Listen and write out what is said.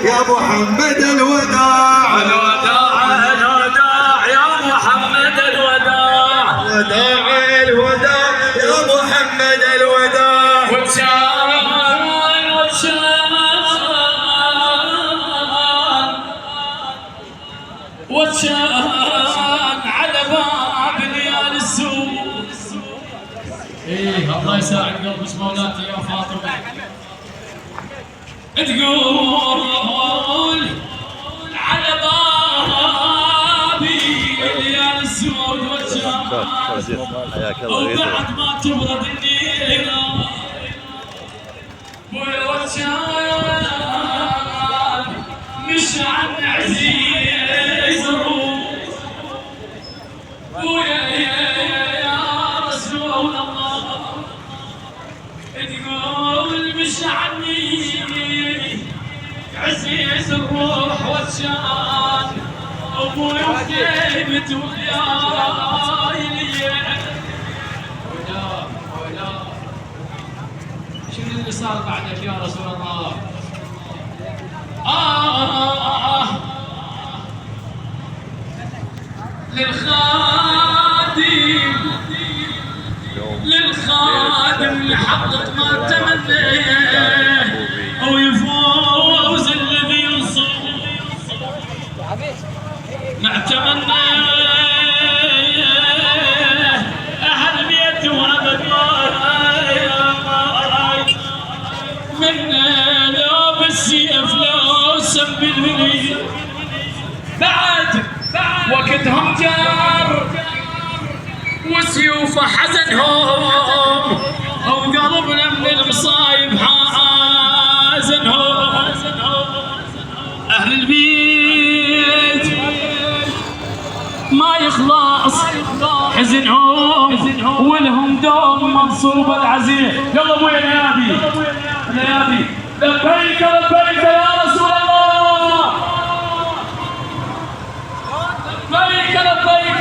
يا محمد الوداع الوداع الوداع يا محمد الوداع وداع الوداع يا محمد الوداع وشان على باب ليالي السوق. ايه الله يساعد قلبك مولاتي يا فاطمه. تقول على بابي ليالي السود وشان وبعد ما تبرد النيره بويا وشان مش عن عزيز الروح بويا يا رسول الله تقول مش عني عزيز الروح والشان ابوي وخيمة وياي ولا شنو اللي صار بعدك يا رسول الله؟ للخادم لحقق ما تمنيه ويفوز الذي ينصر نعتمنى اهل بيته وابد من لو بالسيف لو سب الولي بعد وقتهم جار وسيوف حزنهم وقلبنا من المصايب حازنهم اهل البيت ما يخلص حزنهم ولهم دوم منصوب العزيز. يلا ابويا نيابي نيابي لبيك لبيك يا رسول الله لبيك لبيك